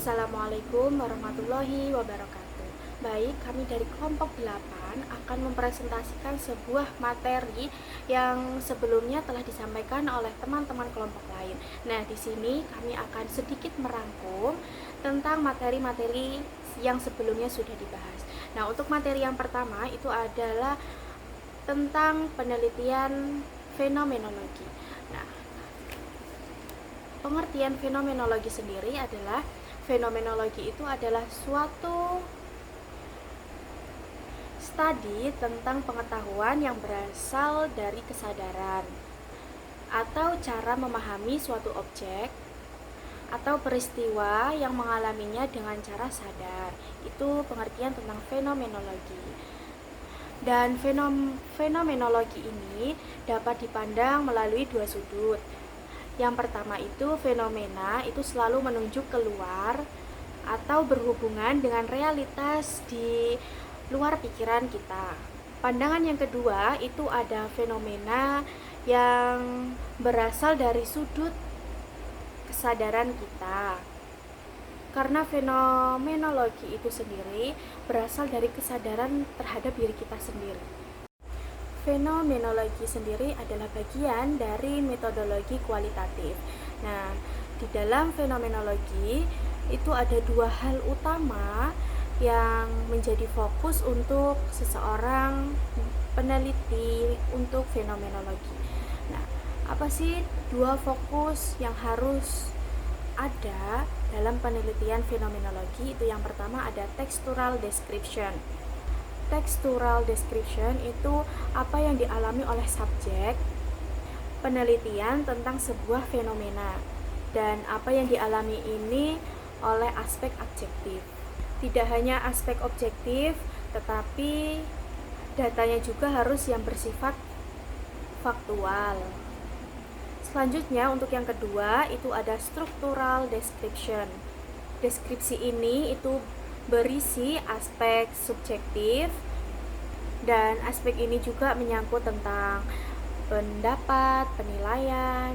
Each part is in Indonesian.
Assalamualaikum warahmatullahi wabarakatuh. Baik, kami dari kelompok 8 akan mempresentasikan sebuah materi yang sebelumnya telah disampaikan oleh teman-teman kelompok lain. Nah, di sini kami akan sedikit merangkum tentang materi-materi yang sebelumnya sudah dibahas. Nah, untuk materi yang pertama itu adalah tentang penelitian fenomenologi. Nah, pengertian fenomenologi sendiri adalah fenomenologi itu adalah suatu studi tentang pengetahuan yang berasal dari kesadaran atau cara memahami suatu objek atau peristiwa yang mengalaminya dengan cara sadar. Itu pengertian tentang fenomenologi. Dan fenomenologi ini dapat dipandang melalui dua sudut. Yang pertama itu fenomena itu selalu menunjuk keluar atau berhubungan dengan realitas di luar pikiran kita. Pandangan yang kedua itu ada fenomena yang berasal dari sudut kesadaran kita. Karena fenomenologi itu sendiri berasal dari kesadaran terhadap diri kita sendiri. Fenomenologi sendiri adalah bagian dari metodologi kualitatif. Nah, di dalam fenomenologi itu ada dua hal utama yang menjadi fokus untuk seseorang peneliti untuk fenomenologi. Nah, apa sih dua fokus yang harus ada dalam penelitian fenomenologi? Itu yang pertama ada textual description. Textual description itu apa yang dialami oleh subjek penelitian tentang sebuah fenomena, dan apa yang dialami ini oleh aspek objektif. Tidak hanya aspek objektif, tetapi datanya juga harus yang bersifat faktual. Selanjutnya untuk yang kedua itu ada structural description. Deskripsi ini itu berisi aspek subjektif, dan aspek ini juga menyangkut tentang pendapat, penilaian,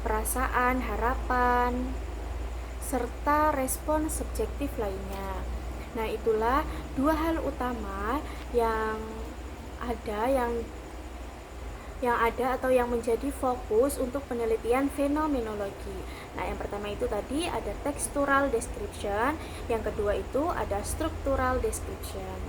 perasaan, harapan, serta respon subjektif lainnya. Nah, itulah dua hal utama yang ada atau yang menjadi fokus untuk penelitian fenomenologi. Nah, yang pertama itu tadi ada textual description, yang kedua itu ada structural description.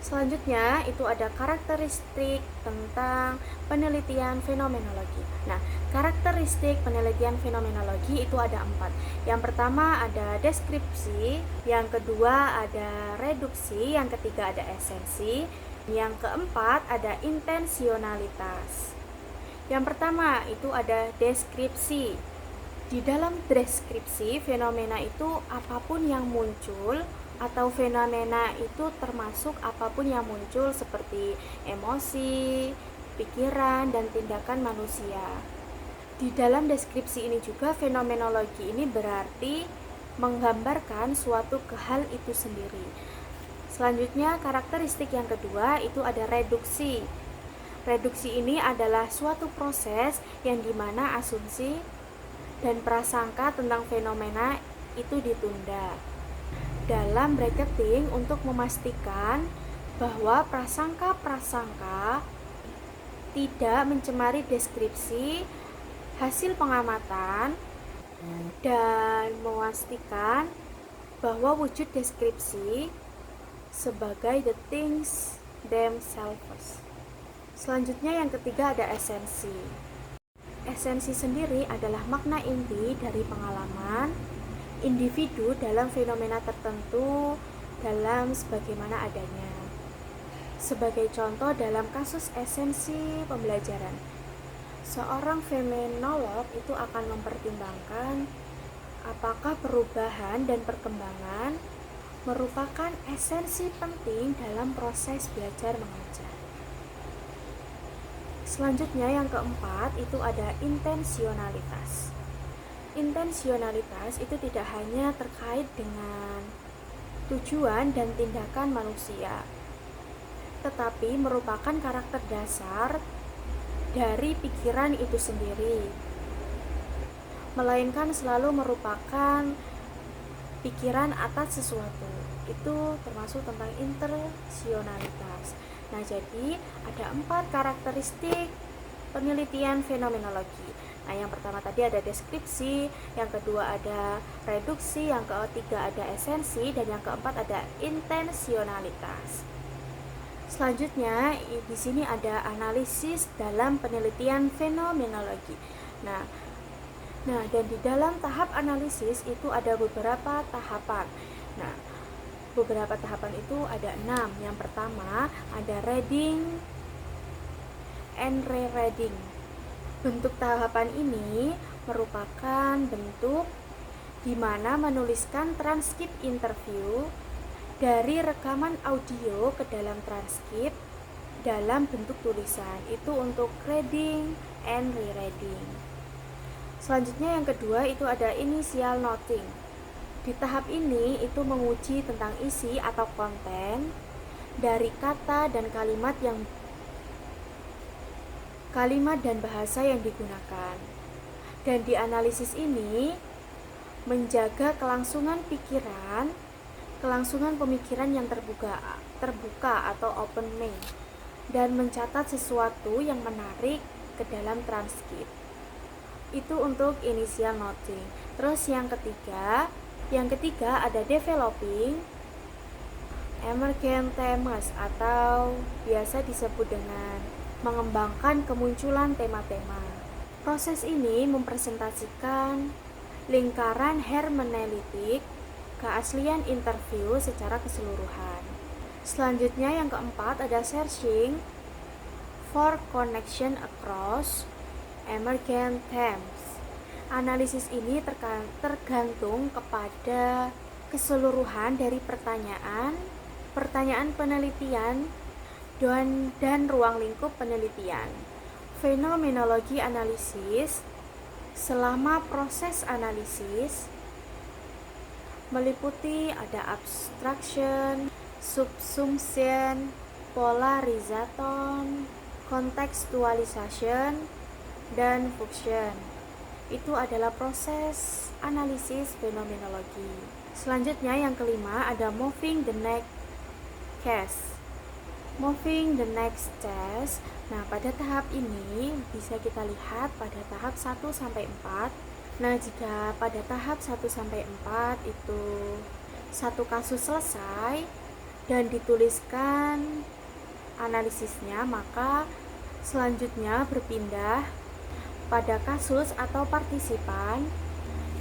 Selanjutnya itu ada karakteristik tentang penelitian fenomenologi. Nah, karakteristik penelitian fenomenologi itu ada 4. Yang pertama ada deskripsi, yang kedua ada reduksi, yang ketiga ada esensi, yang keempat ada intensionalitas. Yang pertama itu ada deskripsi. Di dalam deskripsi fenomena itu apapun yang muncul, atau fenomena itu termasuk apapun yang muncul seperti emosi, pikiran, dan tindakan manusia. Di dalam deskripsi ini juga fenomenologi ini berarti menggambarkan suatu hal itu sendiri. Selanjutnya karakteristik yang kedua itu ada reduksi. Reduksi ini adalah suatu proses yang dimana asumsi dan prasangka tentang fenomena itu ditunda dalam bracketing untuk memastikan bahwa prasangka-prasangka tidak mencemari deskripsi hasil pengamatan, dan memastikan bahwa wujud deskripsi sebagai the things themselves. Selanjutnya yang ketiga ada esensi. Esensi sendiri adalah makna inti dari pengalaman individu dalam fenomena tertentu dalam sebagaimana adanya. Sebagai contoh dalam kasus esensi pembelajaran, seorang fenomenolog itu akan mempertimbangkan apakah perubahan dan perkembangan merupakan esensi penting dalam proses belajar mengajar. Selanjutnya yang keempat itu ada intensionalitas. Intensionalitas itu tidak hanya terkait dengan tujuan dan tindakan manusia, tetapi merupakan karakter dasar dari pikiran itu sendiri, melainkan selalu merupakan pikiran atas sesuatu. Itu termasuk tentang intensionalitas. Nah, jadi ada 4 karakteristik penelitian fenomenologi. Nah, yang pertama tadi ada deskripsi, yang kedua ada reduksi, yang ketiga ada esensi, dan yang keempat ada intensionalitas. Selanjutnya, di sini ada analisis dalam penelitian fenomenologi. Nah, dan di dalam tahap analisis itu ada beberapa tahapan. Nah, beberapa tahapan itu ada 6. Yang pertama ada reading and rereading. Bentuk tahapan ini merupakan bentuk di mana menuliskan transkrip interview dari rekaman audio ke dalam transkrip dalam bentuk tulisan. Itu untuk reading and rereading. Selanjutnya yang kedua itu ada initial noting. Di tahap ini itu menguji tentang isi atau konten dari kata dan kalimat dan bahasa yang digunakan. Dan di analisis ini menjaga kelangsungan pemikiran yang terbuka atau open mind, dan mencatat sesuatu yang menarik ke dalam transkrip. Itu untuk initial noting. Terus yang ketiga ada developing emergent themes, atau biasa disebut dengan mengembangkan kemunculan tema-tema. Proses ini mempresentasikan lingkaran hermeneutik keaslian interview secara keseluruhan. Selanjutnya yang keempat ada searching for connection across emergent themes. Analisis ini tergantung kepada keseluruhan dari pertanyaan penelitian dan ruang lingkup penelitian. Fenomenologi analisis selama proses analisis meliputi ada abstraction, subsumption, polarization, contextualization, dan function. Itu adalah proses analisis fenomenologi. Selanjutnya yang kelima ada moving the next case. Moving the next case. Nah, pada tahap ini bisa kita lihat pada tahap 1 sampai 4. Nah, jika pada tahap 1 sampai 4 itu satu kasus selesai dan dituliskan analisisnya, maka selanjutnya berpindah pada kasus atau partisipan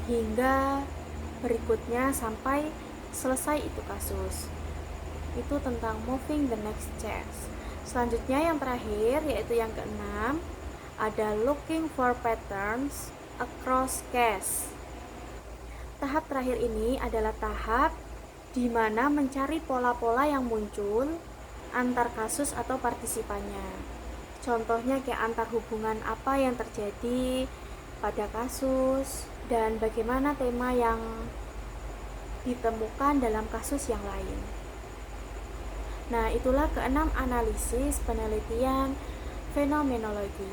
hingga berikutnya sampai selesai itu kasus. Itu tentang moving the next case. Selanjutnya yang terakhir yaitu yang keenam ada looking for patterns across case. Tahap terakhir ini adalah tahap di mana mencari pola-pola yang muncul antar kasus atau partisipannya. Contohnya kayak antar hubungan apa yang terjadi pada kasus dan bagaimana tema yang ditemukan dalam kasus yang lain. Nah, itulah keenam analisis penelitian fenomenologi.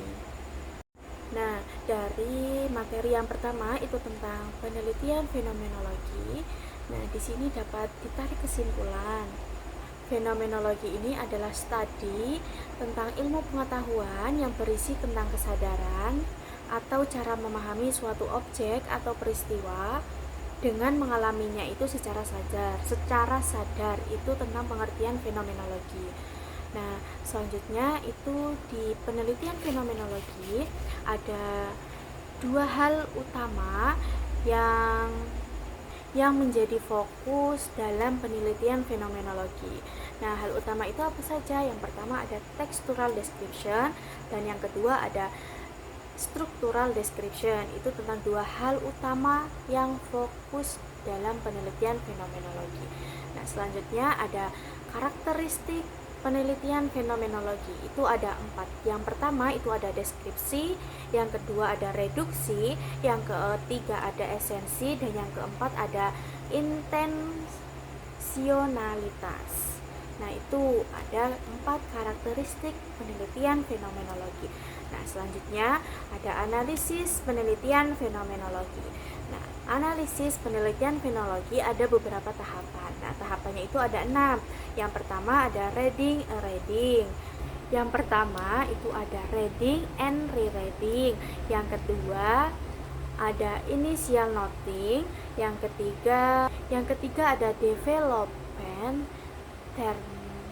Nah, dari materi yang pertama itu tentang penelitian fenomenologi. Nah, di sini dapat ditarik kesimpulan. Fenomenologi ini adalah studi tentang ilmu pengetahuan yang berisi tentang kesadaran atau cara memahami suatu objek atau peristiwa dengan mengalaminya itu secara sadar. Itu tentang pengertian fenomenologi. Nah, selanjutnya itu di penelitian fenomenologi ada 2 hal utama yang menjadi fokus dalam penelitian fenomenologi. Nah, hal utama itu apa saja? Yang pertama ada textual description dan yang kedua ada structural description. Itu tentang 2 hal utama yang fokus dalam penelitian fenomenologi. Nah, selanjutnya ada karakteristik penelitian fenomenologi. Itu ada 4. Yang pertama itu ada deskripsi, yang kedua ada reduksi, yang ketiga ada esensi, dan yang keempat ada intensionalitas. Nah, itu ada 4 karakteristik penelitian fenomenologi. Nah, selanjutnya ada analisis penelitian fenomenologi. Nah, analisis penelitian fenologi ada beberapa tahapan. Nah, tahapannya itu ada 6. Yang pertama ada reading and reading. Yang pertama itu ada reading and rereading. Yang kedua ada initial noting. Yang ketiga ada development term.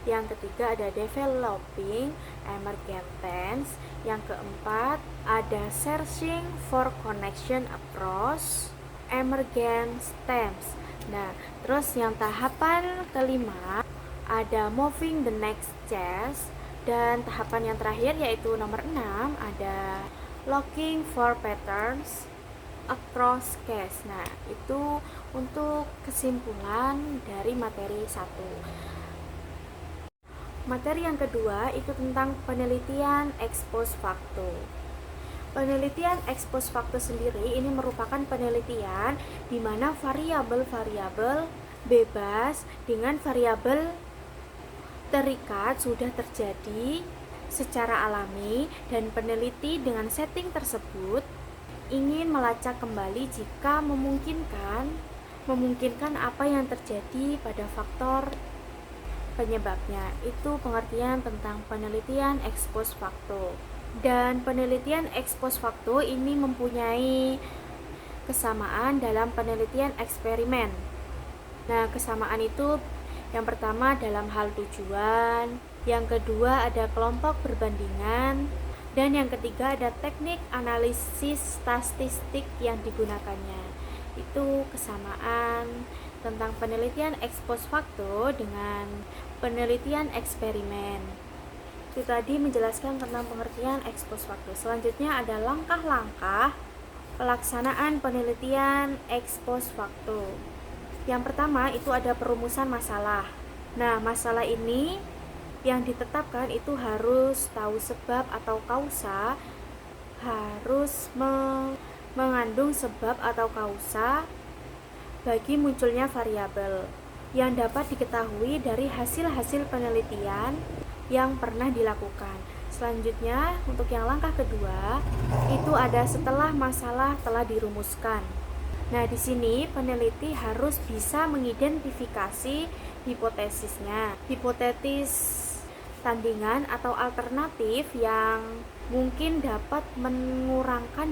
Yang ketiga ada developing emergent tense. Yang keempat ada searching for connection across emergent stems. Nah, terus yang tahapan kelima ada moving the next chess, dan tahapan yang terakhir yaitu nomor 6 ada looking for patterns across case. Nah, itu untuk kesimpulan dari materi 1. Materi yang kedua itu tentang penelitian ex post facto. Penelitian ex post facto sendiri ini merupakan penelitian di mana variabel-variabel bebas dengan variabel terikat sudah terjadi secara alami, dan peneliti dengan setting tersebut ingin melacak kembali jika memungkinkan apa yang terjadi pada faktor penyebabnya. Itu pengertian tentang penelitian ex post facto. Dan penelitian ex post facto ini mempunyai kesamaan dalam penelitian eksperimen. Nah, kesamaan itu yang pertama dalam hal tujuan, yang kedua ada kelompok perbandingan, dan yang ketiga ada teknik analisis statistik yang digunakannya. Itu kesamaan tentang penelitian ex post facto dengan penelitian eksperimen. Itu tadi menjelaskan tentang pengertian ex post facto. Selanjutnya ada langkah-langkah pelaksanaan penelitian ex post facto. Yang pertama itu ada perumusan masalah. Nah, masalah ini yang ditetapkan itu harus tahu sebab atau kausa, harus mengandung sebab atau kausa bagi munculnya variabel yang dapat diketahui dari hasil-hasil penelitian yang pernah dilakukan. Selanjutnya, untuk yang langkah kedua, itu ada setelah masalah telah dirumuskan. Nah, di sini peneliti harus bisa mengidentifikasi hipotesisnya. Hipotetis tandingan atau alternatif yang mungkin dapat menerangkan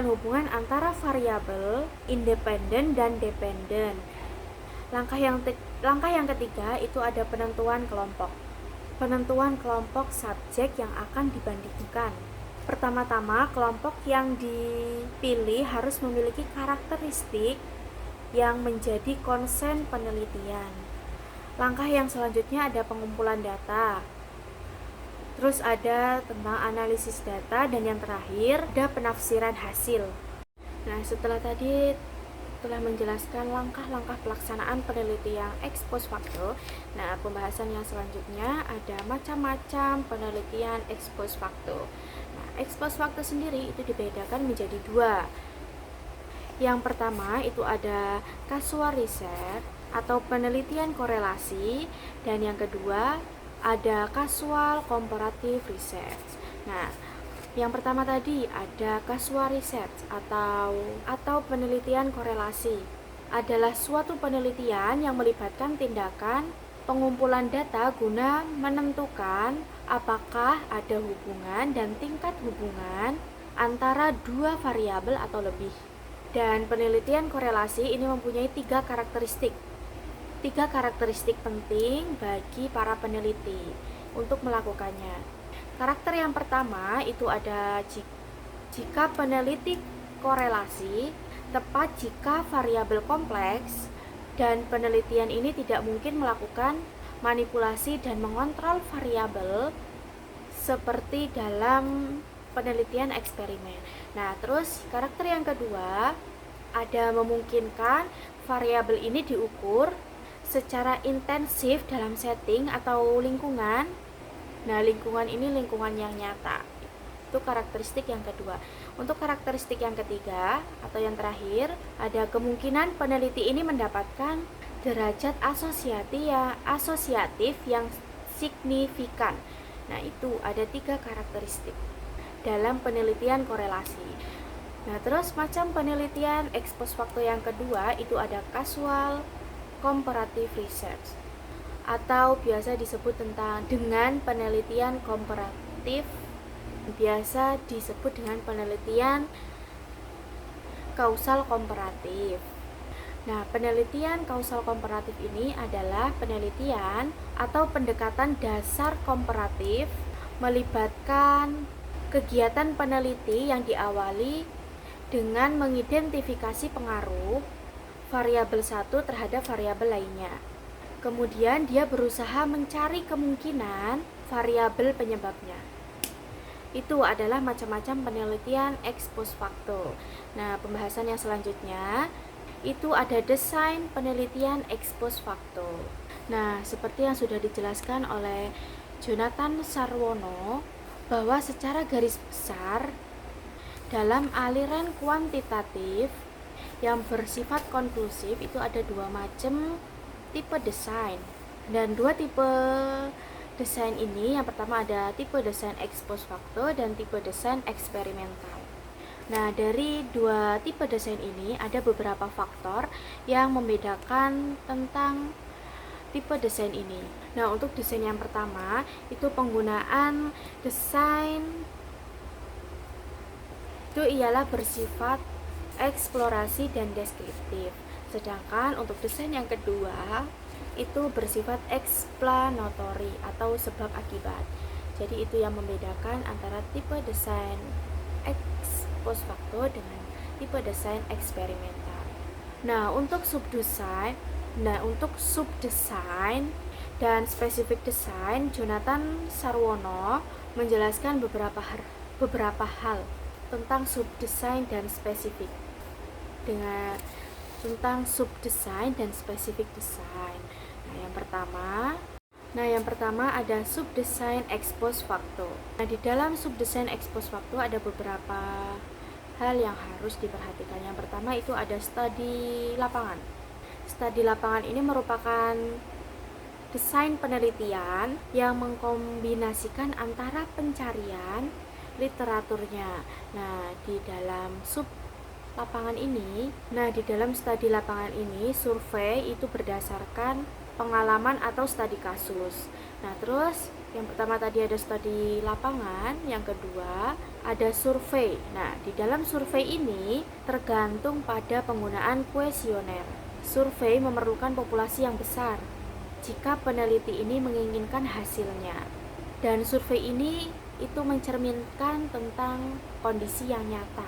hubungan antara variabel independen dan dependen. Langkah yang ketiga itu ada penentuan kelompok. Penentuan kelompok subjek yang akan dibandingkan. Pertama-tama, kelompok yang dipilih harus memiliki karakteristik yang menjadi konsen penelitian. Langkah yang selanjutnya ada pengumpulan data. Terus ada tentang analisis data, dan yang terakhir ada penafsiran hasil. Nah, setelah menjelaskan langkah-langkah pelaksanaan penelitian ex post facto. Nah, pembahasan yang selanjutnya ada macam-macam penelitian ex post facto. Nah, ex post facto sendiri itu dibedakan menjadi 2. Yang pertama itu ada casual research atau penelitian korelasi, dan yang kedua ada casual comparative research. Nah, yang pertama tadi ada casual research atau penelitian korelasi. Adalah suatu penelitian yang melibatkan tindakan pengumpulan data guna menentukan apakah ada hubungan dan tingkat hubungan antara 2 variabel atau lebih. Dan penelitian korelasi ini mempunyai 3 karakteristik. 3 karakteristik penting bagi para peneliti untuk melakukannya. Karakter yang pertama itu ada jika peneliti korelasi tepat jika variabel kompleks, dan penelitian ini tidak mungkin melakukan manipulasi dan mengontrol variabel seperti dalam penelitian eksperimen. Nah, terus karakter yang kedua ada memungkinkan variabel ini diukur secara intensif dalam setting atau lingkungan. Nah, lingkungan ini lingkungan yang nyata. Itu karakteristik yang kedua. Untuk karakteristik yang ketiga atau yang terakhir, ada kemungkinan peneliti ini mendapatkan derajat asosiatif yang signifikan. Nah, itu ada 3 karakteristik dalam penelitian korelasi. Nah, terus macam penelitian ex post facto yang kedua itu ada casual comparative research, atau biasa disebut dengan penelitian komparatif, biasa disebut dengan penelitian kausal komparatif. Nah, penelitian kausal komparatif ini adalah penelitian atau pendekatan dasar komparatif melibatkan kegiatan peneliti yang diawali dengan mengidentifikasi pengaruh variabel satu terhadap variabel lainnya. Kemudian dia berusaha mencari kemungkinan variabel penyebabnya. Itu adalah macam-macam penelitian ex post facto. Nah, pembahasan yang selanjutnya itu ada desain penelitian ex post facto. Nah, seperti yang sudah dijelaskan oleh Jonathan Sarwono, bahwa secara garis besar dalam aliran kuantitatif yang bersifat konklusif itu ada dua macam tipe desain. Dan dua tipe desain ini, yang pertama ada tipe desain ex post facto dan tipe desain eksperimental. Nah, dari dua tipe desain ini ada beberapa faktor yang membedakan tentang tipe desain ini. Nah, untuk desain yang pertama itu penggunaan desain itu ialah bersifat eksplorasi dan deskriptif. Sedangkan untuk desain yang kedua itu bersifat explanatory atau sebab akibat. Jadi itu yang membedakan antara tipe desain ex post facto dengan tipe desain eksperimental. Nah, untuk subdesain dan spesifik desain, Jonathan Sarwono menjelaskan beberapa hal tentang subdesain dan spesifik desain. Nah, yang pertama ada subdesain ex post facto. Nah, di dalam subdesain ex post facto ada beberapa hal yang harus diperhatikan. Yang pertama itu ada studi lapangan. Studi lapangan ini merupakan desain penelitian yang mengkombinasikan antara pencarian literaturnya. Nah, di dalam studi lapangan ini survei itu berdasarkan pengalaman atau studi kasus. Nah, terus yang pertama tadi ada studi lapangan, yang kedua ada survei. Nah, di dalam survei ini tergantung pada penggunaan kuesioner. Survei memerlukan populasi yang besar jika peneliti ini menginginkan hasilnya. Dan survei ini itu mencerminkan tentang kondisi yang nyata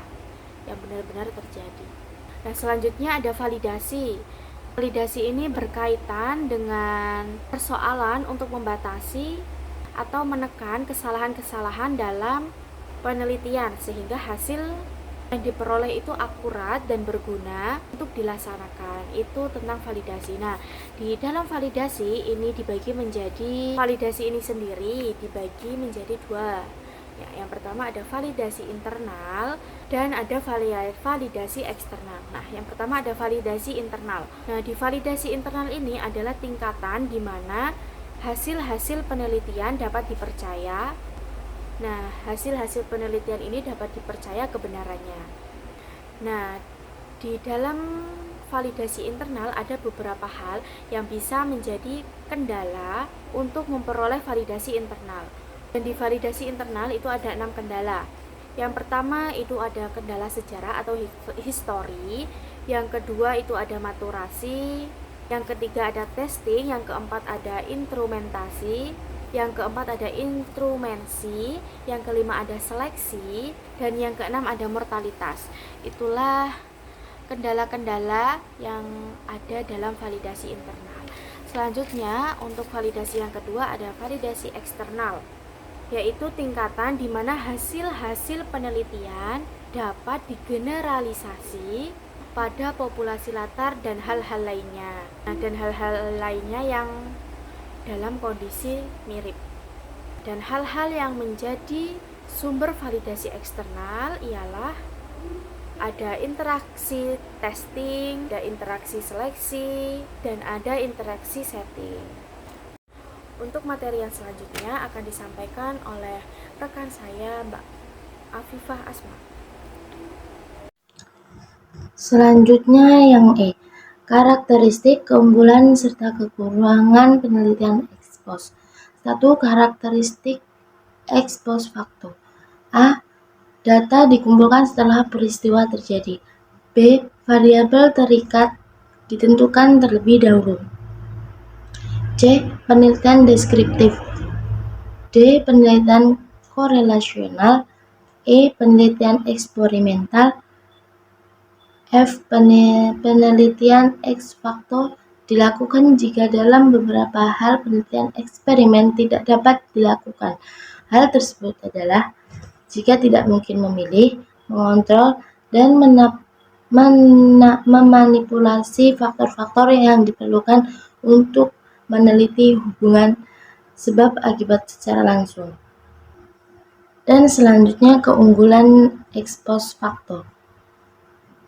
yang benar-benar terjadi. Nah, selanjutnya ada validasi. Validasi ini berkaitan dengan persoalan untuk membatasi atau menekan kesalahan-kesalahan dalam penelitian sehingga hasil yang diperoleh itu akurat dan berguna untuk dilaksanakan. Itu tentang validasi. Nah, di dalam validasi ini validasi ini sendiri dibagi menjadi dua. Ya, yang pertama ada validasi internal dan ada validasi eksternal. Nah, yang pertama ada validasi internal. Nah, di validasi internal ini adalah tingkatan di mana hasil-hasil penelitian dapat dipercaya. Nah, hasil-hasil penelitian ini dapat dipercaya kebenarannya. Nah, di dalam validasi internal ada beberapa hal yang bisa menjadi kendala untuk memperoleh validasi internal. Dan di validasi internal itu ada 6 kendala. Yang pertama itu ada kendala sejarah atau histori. Yang kedua itu ada maturasi. Yang ketiga ada testing. Yang keempat ada instrumentasi. Yang keempat ada instrumensi. Yang kelima ada seleksi. Dan yang keenam ada mortalitas. Itulah kendala-kendala yang ada dalam validasi internal. Selanjutnya untuk validasi yang kedua ada validasi eksternal, yaitu tingkatan di mana hasil-hasil penelitian dapat digeneralisasi pada populasi latar dan hal-hal lainnya. Nah, dan hal-hal lainnya yang dalam kondisi mirip. Dan hal-hal yang menjadi sumber validasi eksternal ialah ada interaksi testing, ada interaksi seleksi, dan ada interaksi setting. Untuk materi yang selanjutnya akan disampaikan oleh rekan saya, Mbak Afifah Asma. Selanjutnya yang E. Karakteristik, keunggulan, serta kekurangan penelitian ex post. 1. Karakteristik ex post facto. A. Data dikumpulkan setelah peristiwa terjadi. B. Variabel terikat ditentukan terlebih dahulu. C. Penelitian deskriptif. D. Penelitian korelasional. E. Penelitian eksperimental. F. Penelitian ex facto dilakukan jika dalam beberapa hal penelitian eksperimen tidak dapat dilakukan. Hal tersebut adalah jika tidak mungkin memilih, mengontrol, dan memanipulasi faktor-faktor yang diperlukan untuk meneliti hubungan sebab akibat secara langsung. Dan selanjutnya keunggulan ex post facto.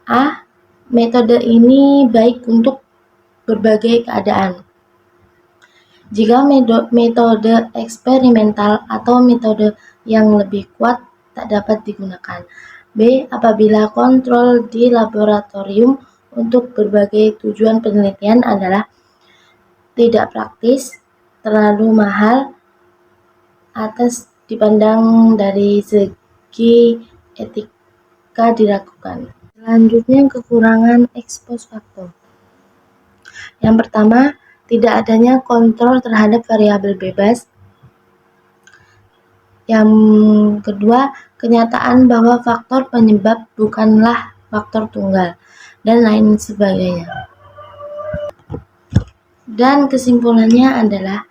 A. Metode ini baik untuk berbagai keadaan. Jika metode eksperimental atau metode yang lebih kuat tak dapat digunakan. B. Apabila kontrol di laboratorium untuk berbagai tujuan penelitian adalah tidak praktis, terlalu mahal, atas dipandang dari segi etika diragukan. Selanjutnya kekurangan ex post facto. Yang pertama, tidak adanya kontrol terhadap variabel bebas. Yang kedua, kenyataan bahwa faktor penyebab bukanlah faktor tunggal, dan lain sebagainya. Dan kesimpulannya adalah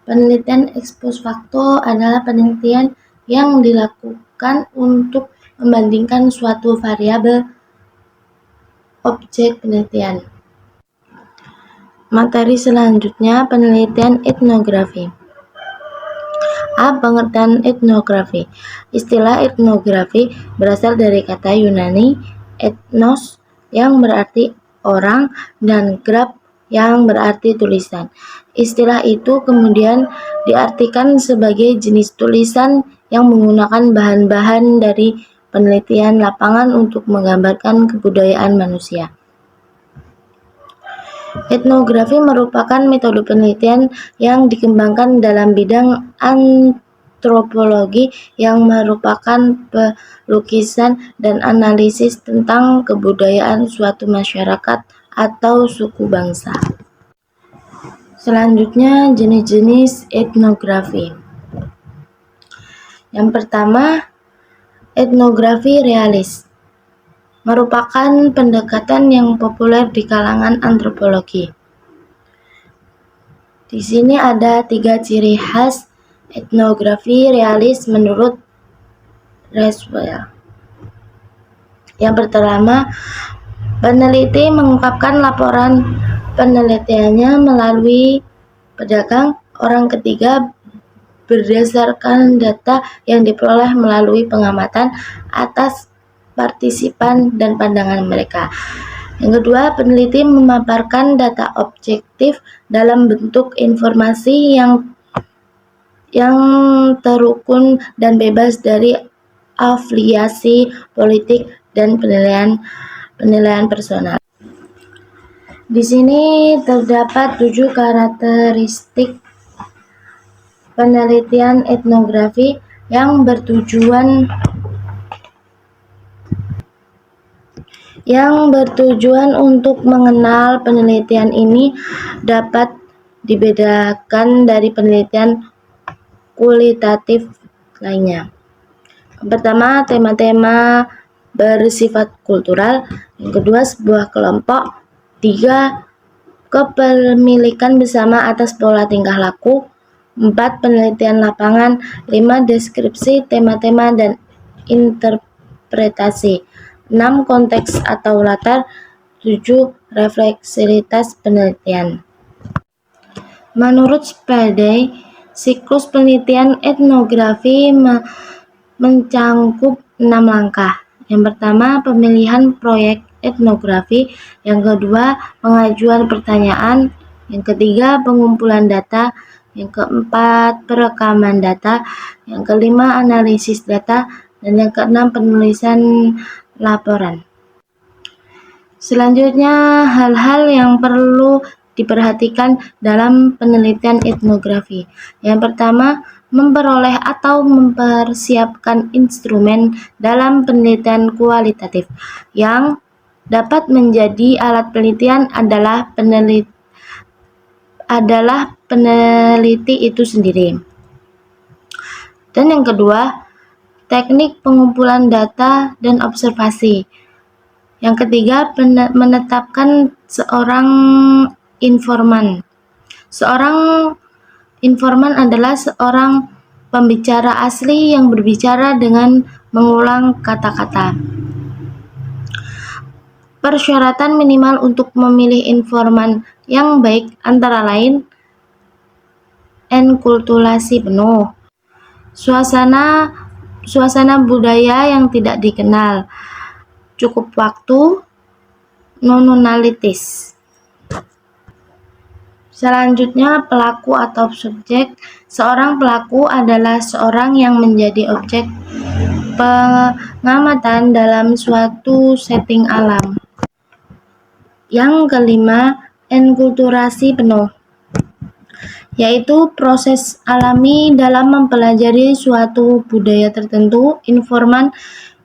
penelitian ex post facto adalah penelitian yang dilakukan untuk membandingkan suatu variabel objek penelitian. Materi selanjutnya penelitian etnografi. A. Pengertian etnografi. Istilah etnografi berasal dari kata Yunani ethnos yang berarti orang dan graph yang berarti tulisan. Istilah itu kemudian diartikan sebagai jenis tulisan yang menggunakan bahan-bahan dari penelitian lapangan untuk menggambarkan kebudayaan manusia. Etnografi merupakan metode penelitian yang dikembangkan dalam bidang antropologi yang merupakan pelukisan dan analisis tentang kebudayaan suatu masyarakat atau suku bangsa. Selanjutnya jenis-jenis etnografi. Yang pertama, etnografi realis. Merupakan pendekatan yang populer di kalangan antropologi. Di sini ada 3 ciri khas etnografi realis menurut Reswell. Yang pertama, peneliti mengungkapkan laporan penelitiannya melalui pedagang orang ketiga berdasarkan data yang diperoleh melalui pengamatan atas partisipan dan pandangan mereka. Yang kedua, peneliti memaparkan data objektif dalam bentuk informasi yang terukun dan bebas dari afiliasi politik dan penilaian personal. Di sini terdapat 7 karakteristik penelitian etnografi yang bertujuan untuk mengenal penelitian ini dapat dibedakan dari penelitian kualitatif lainnya. Pertama, tema-tema bersifat kultural. Yang kedua, sebuah kelompok. 3. Kepemilikan bersama atas pola tingkah laku. 4. Penelitian lapangan. 5. Deskripsi tema-tema dan interpretasi. 6. Konteks atau latar. 7. Refleksivitas penelitian. Menurut Spade, siklus penelitian etnografi mencangkup 6 langkah. Yang pertama, pemilihan proyek etnografi. Yang kedua, pengajuan pertanyaan. Yang ketiga, pengumpulan data. Yang keempat, perekaman data. Yang kelima, analisis data. Dan yang keenam, penulisan laporan. Selanjutnya, hal-hal yang perlu diperhatikan dalam penelitian etnografi. Yang pertama, memperoleh atau mempersiapkan instrumen dalam penelitian kualitatif. Yang dapat menjadi alat penelitian adalah peneliti itu sendiri. Dan yang kedua, teknik pengumpulan data dan observasi. Yang ketiga, menetapkan seorang informan. Seorang informan adalah seorang pembicara asli yang berbicara dengan mengulang kata-kata. Persyaratan minimal untuk memilih informan yang baik antara lain enkulturasi penuh, suasana budaya yang tidak dikenal, cukup waktu, nonalitis. Selanjutnya, pelaku atau subjek. Seorang pelaku adalah seorang yang menjadi objek pengamatan dalam suatu setting alam. Yang kelima, enkulturasi penuh, yaitu proses alami dalam mempelajari suatu budaya tertentu. Informan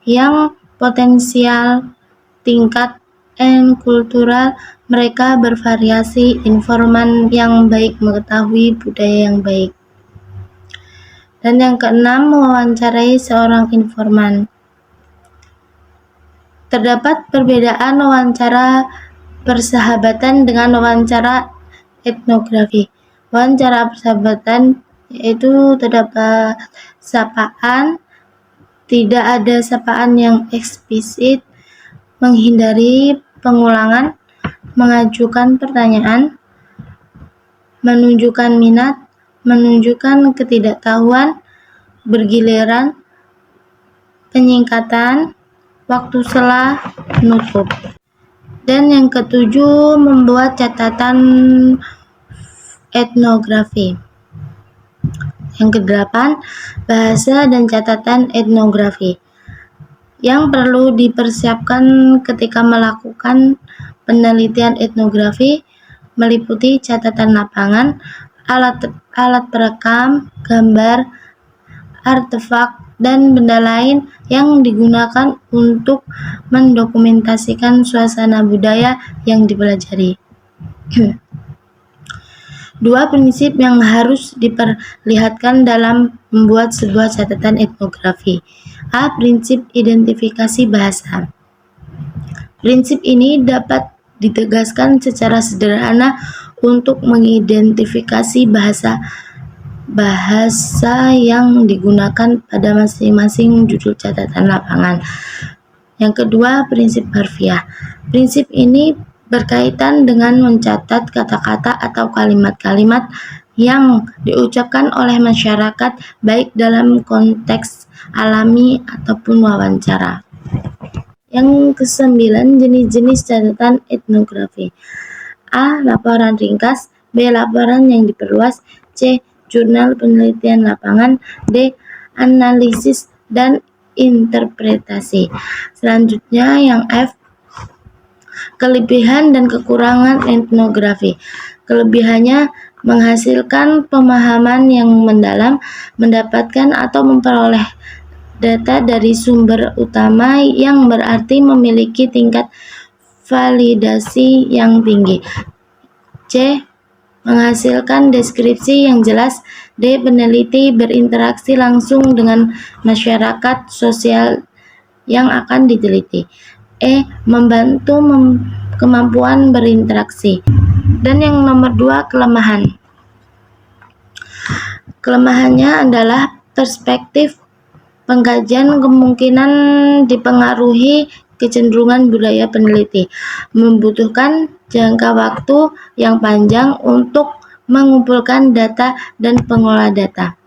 yang potensial tingkat enkultural mereka bervariasi. Informan yang baik mengetahui budaya yang baik. Dan yang keenam, mewawancarai seorang informan. Terdapat perbedaan wawancara persahabatan dengan wawancara etnografi. Wawancara persahabatan yaitu terdapat sapaan, tidak ada sapaan yang eksplisit, menghindari pengulangan, mengajukan pertanyaan, menunjukkan minat, menunjukkan ketidaktahuan, bergiliran, penyingkatan, waktu sela, penutup. Dan yang ketujuh, membuat catatan etnografi. Yang kedelapan, bahasa dan catatan etnografi. Yang perlu dipersiapkan ketika melakukan penelitian etnografi meliputi catatan lapangan, alat perekam, gambar, artefak, dan benda lain yang digunakan untuk mendokumentasikan suasana budaya yang dipelajari. Dua prinsip yang harus diperlihatkan dalam membuat sebuah catatan etnografi. A. Prinsip identifikasi bahasa. Prinsip ini dapat ditegaskan secara sederhana untuk mengidentifikasi bahasa yang digunakan pada masing-masing judul catatan lapangan. Yang kedua, prinsip harfiah. Prinsip ini berkaitan dengan mencatat kata-kata atau kalimat-kalimat yang diucapkan oleh masyarakat baik dalam konteks alami ataupun wawancara. Yang kesembilan, jenis-jenis catatan etnografi. A. Laporan ringkas. B. Laporan yang diperluas. C. Jurnal penelitian lapangan. D. Analisis dan interpretasi. Selanjutnya yang F. Kelebihan dan kekurangan etnografi. Kelebihannya menghasilkan pemahaman yang mendalam, mendapatkan atau memperoleh data dari sumber utama yang berarti memiliki tingkat validasi yang tinggi. C. Menghasilkan deskripsi yang jelas. D. Peneliti berinteraksi langsung dengan masyarakat sosial yang akan diteliti. E. Membantu kemampuan berinteraksi. Dan yang nomor 2, kelemahan. Kelemahannya adalah perspektif pengkajian kemungkinan dipengaruhi kecenderungan budaya peneliti, membutuhkan jangka waktu yang panjang untuk mengumpulkan data dan pengolah data.